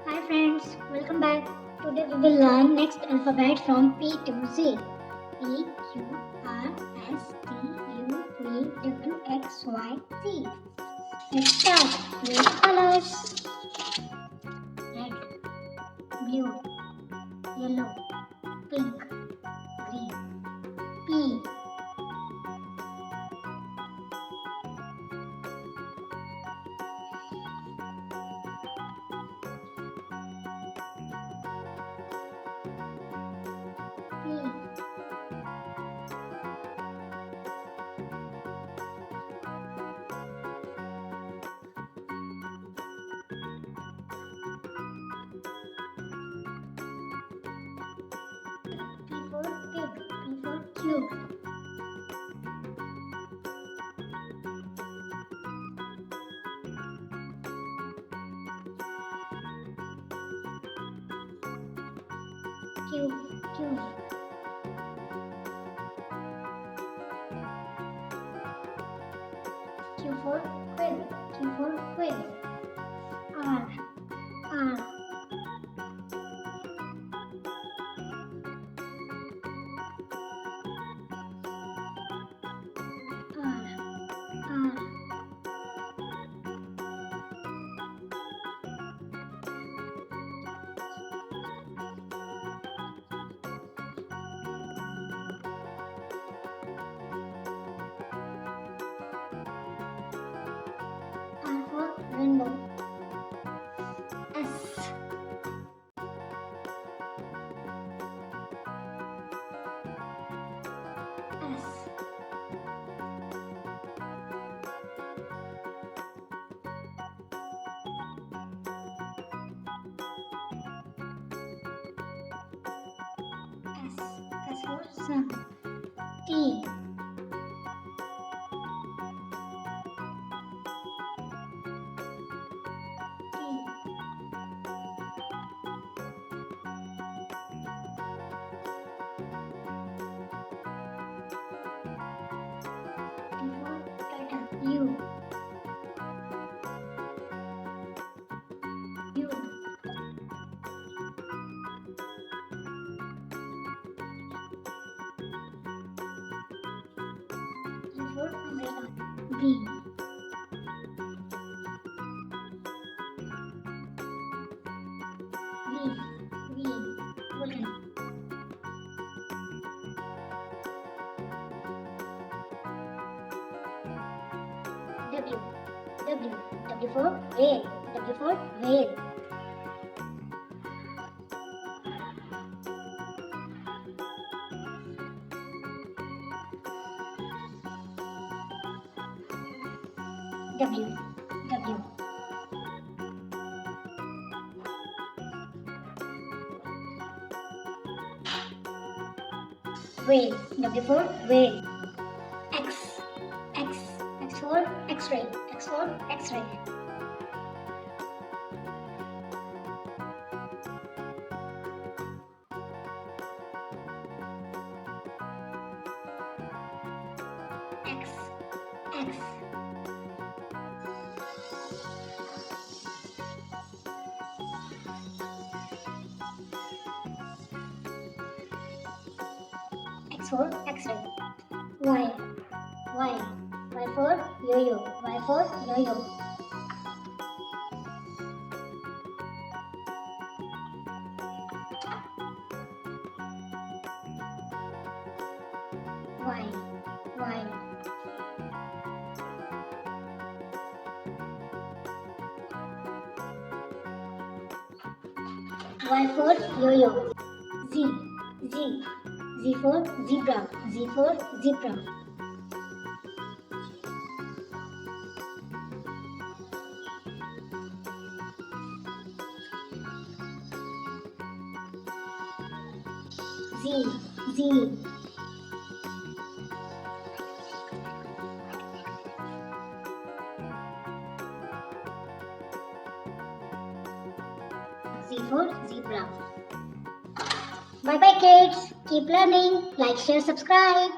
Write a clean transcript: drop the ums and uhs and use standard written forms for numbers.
Hi friends, welcome back. Today we will learn next alphabet from P to Z. P, Q, R, S, T, U, V, W, X, Y, Z. Let's start with colors. Red, blue, yellow, pink, green. P, P for pig, P for cube. Q, Q. Q for quill, Q for quill. R, R. R for rainbow. S. S. S for sun. T. U. U. U for umbrella. V. V. Vulcan. W. W for whale. W for whale. W. Whale. W for whale. X. X for X-ray. X for X-ray. X. X for X-ray. Y for yo-yo. Y for yo-yo. Y. Y for yo-yo. Z for zebra. Z for zebra. Z. Z for zebra. Bye bye kids. Keep learning. Like, share, subscribe.